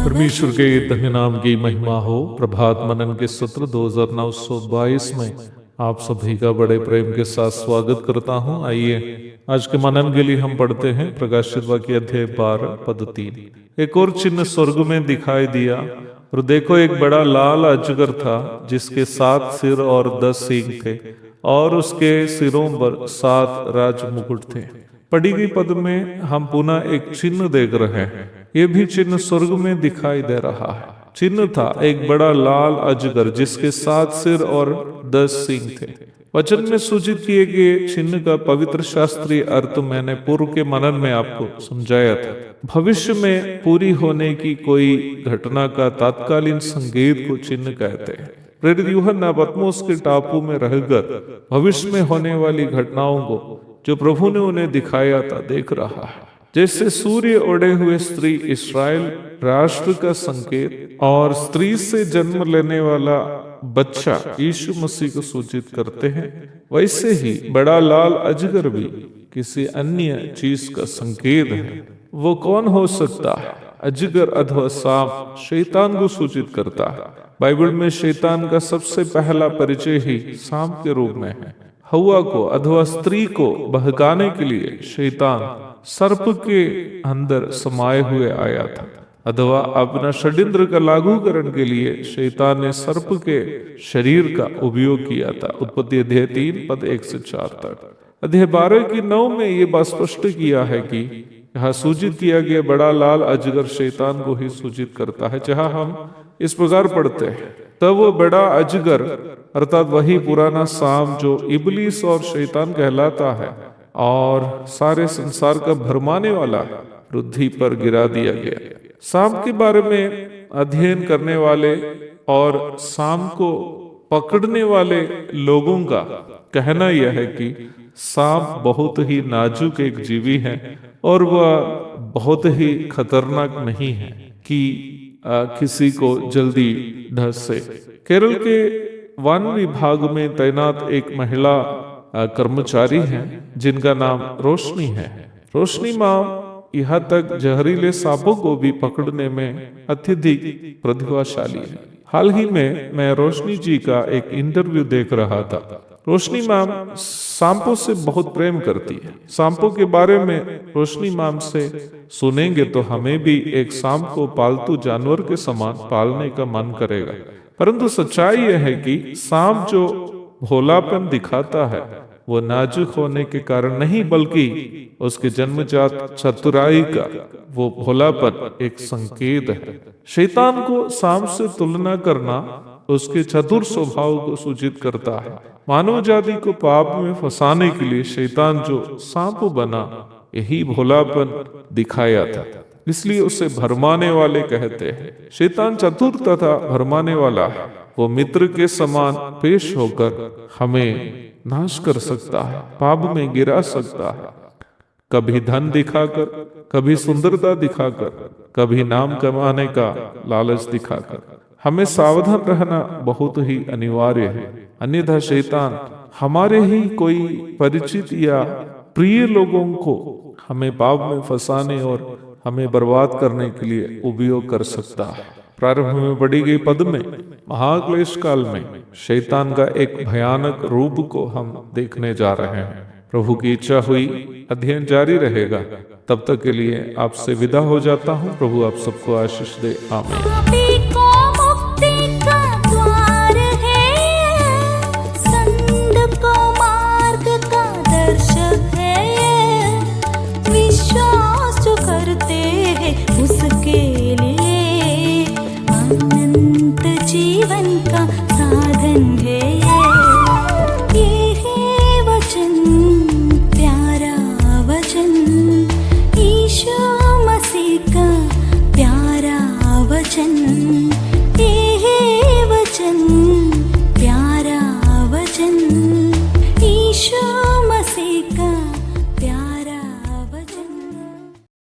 परमेश्वर के धन्य नाम की महिमा हो। प्रभात मनन के सत्र 2922 में आप सभी का बड़े प्रेम के साथ स्वागत करता हूं। आइए आज के मनन के लिए हम पढ़ते हैं प्रकाशित वाक्य अध्याय 12 पद 3। एक और चिन्ह स्वर्ग में दिखाई दिया और देखो एक बड़ा लाल अजगर था जिसके 7 सिर और 10 सींग थे और उसके सिरों पर 7 राज मुकुट थे। पढ़ी गई पद में हम पुनः एक चिन्ह देख रहे हैं। यह भी चिन्ह स्वर्ग में दिखाई दे रहा है। चिन्ह था एक बड़ा लाल अजगर जिसके 7 सिर और 10 सींग थे। वचन में सूचित किए गए चिन्ह का पवित्र शास्त्रीय अर्थ मैंने पूर्व के मनन में आपको समझाया था। भविष्य में पूरी होने की कोई घटना का तात्कालीन संकेत को चिन्ह कहते हैं। प्रेरित यूहन्ना पत्मोस के टापू में रहकर भविष्य में होने वाली घटनाओं को जो प्रभु ने उन्हें दिखाया था देख रहा है। जैसे सूर्य ओढ़े हुए स्त्री इस्राएल राष्ट्र का संकेत और स्त्री से जन्म लेने वाला बच्चा यीशु मसीह को सूचित करते हैं, वैसे ही बड़ा लाल अजगर भी किसी अन्य चीज का संकेत है। वो कौन हो सकता है? अजगर अथवा सांप शैतान को सूचित करता है। बाइबल में शैतान का सबसे पहला परिचय ही सांप के रूप में है। हवा को अथवा स्त्री को बहकाने के लिए शैतान सर्प के अंदर समाये हुए आया था, अथवा अपना षड्यंत्र का लागूकरण के लिए शैतान ने सर्प के शरीर का उपयोग किया था। उत्पत्ति अध्याय 3 पद 1 से 4 तक। अध्याय 12 की 9 में ये बात स्पष्ट किया है कि यहाँ सूचित किया गया बड़ा लाल अजगर शैतान को ही सूचित करता है। जहाँ हम इस प्रकार पढ़ते हैं, तब वो बड़ा अजगर अर्थात वही पुराना सांप जो इबलीस और शैतान कहलाता है और सारे संसार का भरमाने वाला पृथ्वी पर गिरा दिया गया। सांप के बारे में अध्ययन करने वाले और सांप को पकड़ने वाले लोगों का कहना यह है कि सांप बहुत ही नाजुक एक जीवी है और वह बहुत ही खतरनाक नहीं है कि किसी को जल्दी ढस से। केरल के वन विभाग में तैनात एक महिला कर्मचारी हैं जिनका नाम रोशनी है। रोशनी माँ यहाँ तक जहरीले सांपों को भी पकड़ने में अत्यधिक प्रतिभाशाली है। हाल ही में मैं रोशनी जी का एक इंटरव्यू देख रहा था। रोशनी मैम सांपों से बहुत प्रेम करती है। सांपों के बारे में रोशनी मैम से सुनेंगे तो हमें भी एक सांप को पालतू जानवर के समान पालने का मन करेगा। परंतु सच्चाई यह है कि सांप जो भोलापन दिखाता है वो नाजुक होने के कारण नहीं, बल्कि उसके जन्मजात चतुराई का वो भोलापन एक संकेत है। शैतान को सांप से तुलना करना उसके चतुर स्वभाव को सूचित करता है। मानव जाति को पाप में फंसाने के लिए शैतान जो सांप बना, यही भोलापन दिखाया था, इसलिए उसे भरमाने वाले कहते हैं। शैतान चतुर तथा भरमाने वाला है। वो मित्र के समान पेश होकर हमें नाश कर सकता है, पाप में गिरा सकता है, कभी धन दिखाकर, कभी सुंदरता दिखाकर, कभी नाम कमाने का लालच दिखाकर। हमें सावधान रहना बहुत ही अनिवार्य है, अन्यथा शैतान हमारे ही कोई परिचित या प्रिय लोगों को हमें पाप में फंसाने और हमें बर्बाद करने के लिए उपयोग कर सकता है। प्रारंभ में पढ़ी गई पद में महाक्लेश काल में शैतान का एक भयानक रूप को हम देखने जा रहे हैं। प्रभु की इच्छा हुई अध्ययन जारी रहेगा। तब तक के लिए आपसे विदा हो जाता हूँ। प्रभु आप सबको आशीष दे। आमीन। विश्वास उसके लिए अनंत जीवन का साधन है